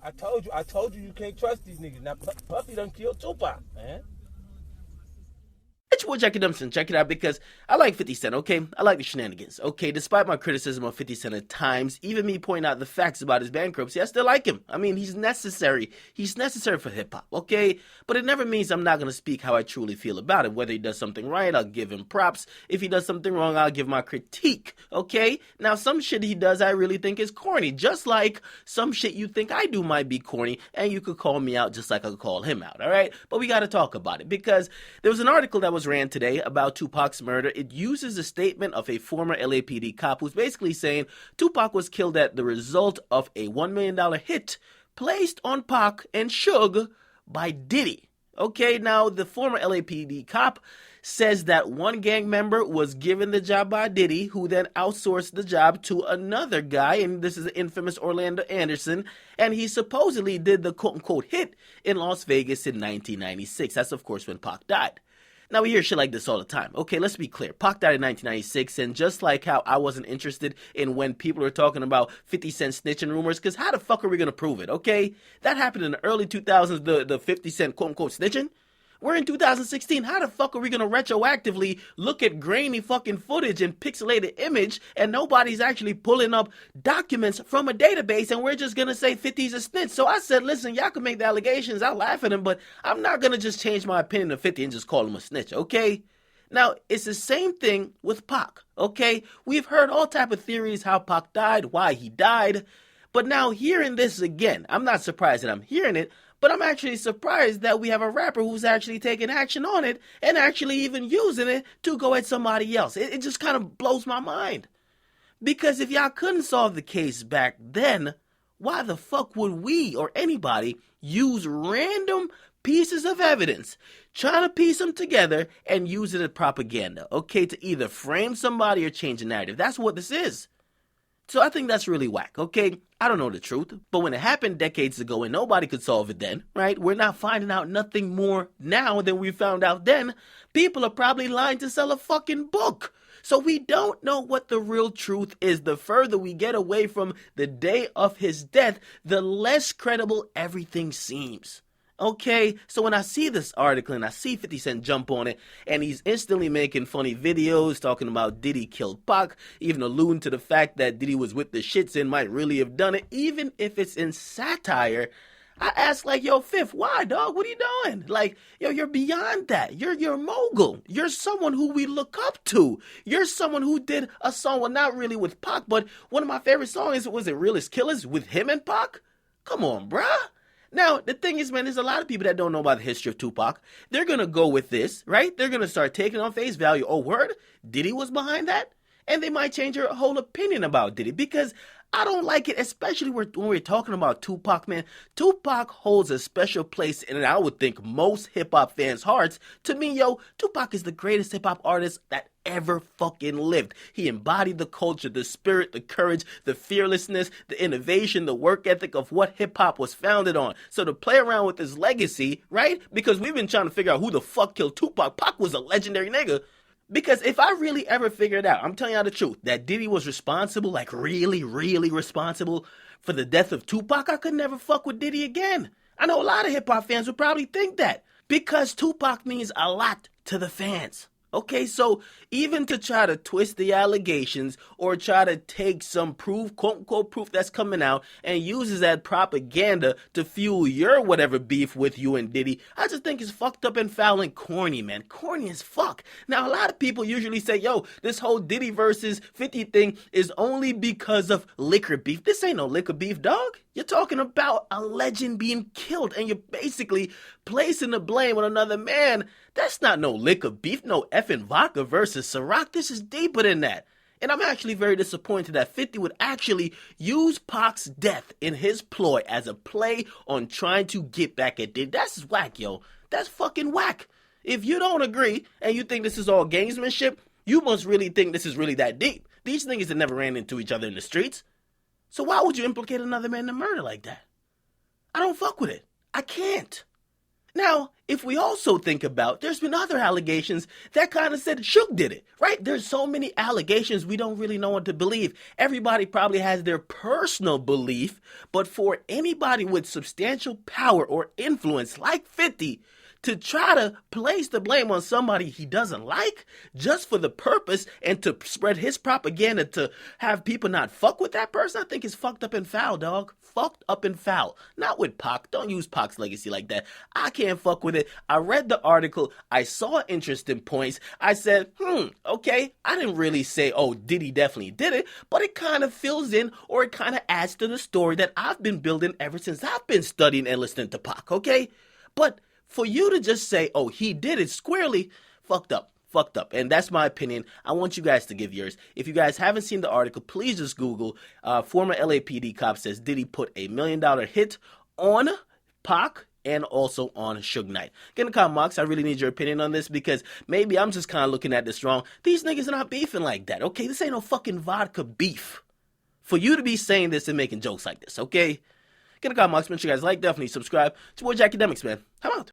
I told you can't trust these niggas. Now Puffy done killed Tupac, man. It's your boy Akademiks, and check it out because I like 50 Cent, okay? I like the shenanigans, okay? Despite my criticism of 50 Cent at times, even me pointing out the facts about his bankruptcy, I still like him. I mean, he's necessary. He's necessary for hip-hop, okay? But it never means I'm not going to speak how I truly feel about him. Whether he does something right, I'll give him props. If he does something wrong, I'll give my critique, okay? Now, some shit he does I really think is corny, just like some shit you think I do might be corny, and you could call me out just like I could call him out, all right? But we got to talk about it because there was an article that was ran today about Tupac's murder. It uses a statement of a former LAPD cop who's basically saying Tupac was killed at the result of a $1 million hit placed on Pac and Suge by Diddy. Okay, now the former LAPD cop says that one gang member was given the job by Diddy, who then outsourced the job to another guy, and this is the infamous Orlando Anderson, and he supposedly did the quote-unquote hit in Las Vegas in 1996. That's, of course, when Pac died. Now, we hear shit like this all the time. Okay, let's be clear. Pac died in 1996, and just like how I wasn't interested in when people are talking about 50 Cent snitching rumors, because how the fuck are we going to prove it, okay? That happened in the early 2000s, the 50 Cent quote-unquote snitching. We're in 2016. How the fuck are we going to retroactively look at grainy fucking footage and pixelated image and nobody's actually pulling up documents from a database and we're just going to say 50's a snitch? So I said, listen, y'all can make the allegations. I'll laugh at him, but I'm not going to just change my opinion to 50 and just call him a snitch, okay? Now, it's the same thing with Pac, okay? We've heard all type of theories how Pac died, why he died, but now hearing this again, I'm not surprised that I'm hearing it, but I'm actually surprised that we have a rapper who's actually taking action on it and actually even using it to go at somebody else. It just kind of blows my mind. Because if y'all couldn't solve the case back then, why the fuck would we or anybody use random pieces of evidence, trying to piece them together and use it as propaganda, okay, to either frame somebody or change the narrative? That's what this is. So I think that's really whack, okay? I don't know the truth, but when it happened decades ago and nobody could solve it then, right? We're not finding out nothing more now than we found out then. People are probably lying to sell a fucking book. So we don't know what the real truth is. The further we get away from the day of his death, the less credible everything seems. Okay, so when I see this article and I see 50 Cent jump on it and he's instantly making funny videos talking about Diddy killed Pac, even alluding to the fact that Diddy was with the shits and might really have done it, even if it's in satire, I ask like, yo, Fifth, why, dog? What are you doing? Like, yo, you're beyond that. You're a mogul. You're someone who we look up to. You're someone who did a song, well, not really with Pac, but one of my favorite songs, was it Realest Killers with him and Pac? Come on, bruh. Now, the thing is, man, there's a lot of people that don't know about the history of Tupac. They're going to go with this, right? They're going to start taking on face value. Oh, word? Diddy was behind that? And they might change their whole opinion about Diddy because I don't like it, especially when we're talking about Tupac, man. Tupac holds a special place in, I would think, most hip-hop fans' hearts. To me, yo, Tupac is the greatest hip-hop artist that ever fucking lived. He embodied the culture, the spirit, the courage, the fearlessness, the innovation, the work ethic of what hip-hop was founded on. So to play around with his legacy, right? Because we've been trying to figure out who the fuck killed Tupac. Pac was a legendary nigga. Because if I really ever figured out, I'm telling y'all the truth, that Diddy was responsible, like really, really responsible for the death of Tupac, I could never fuck with Diddy again. I know a lot of hip-hop fans would probably think that. Because Tupac means a lot to the fans. Okay, so even to try to twist the allegations or try to take some proof, quote-unquote proof that's coming out and uses that propaganda to fuel your whatever beef with you and Diddy, I just think it's fucked up and foul and corny, man. Corny as fuck. Now, a lot of people usually say, yo, this whole Diddy versus 50 thing is only because of liquor beef. This ain't no liquor beef, dog. You're talking about a legend being killed and you're basically placing the blame on another man. That's not no liquor beef, no effing vodka versus Ciroc. This is deeper than that. And I'm actually very disappointed that 50 would actually use Pac's death in his ploy as a play on trying to get back at Diddy. That's whack, yo. That's fucking whack. If you don't agree and you think this is all gamesmanship, you must really think this is really that deep. These niggas have never ran into each other in the streets. So why would you implicate another man in murder like that? I don't fuck with it. I can't. Now, if we also think about, there's been other allegations that kind of said Suge did it, right? There's so many allegations we don't really know what to believe. Everybody probably has their personal belief, but for anybody with substantial power or influence like 50 to try to place the blame on somebody he doesn't like just for the purpose and to spread his propaganda to have people not fuck with that person, I think is fucked up and foul, dog. Fucked up and foul. Not with Pac. Don't use Pac's legacy like that. I can't fuck with it. I read the article. I saw interesting points. I said, okay. I didn't really say, oh, Diddy definitely did it, but it kind of fills in or it kind of adds to the story that I've been building ever since I've been studying and listening to Pac, okay? But for you to just say, oh, he did it squarely, fucked up. Fucked up. And that's my opinion. I want you guys to give yours. If you guys haven't seen the article, please just Google former LAPD cop says Diddy put $1 million hit on Pac and also on Suge Knight. Get in the comment box. I really need your opinion on this because maybe I'm just kind of looking at this wrong. These niggas are not beefing like that, okay? This ain't no fucking vodka beef for you to be saying this and making jokes like this, okay? Get in the comment box. Make sure you guys like, definitely subscribe. It's your boy Akademiks, man. I'm out.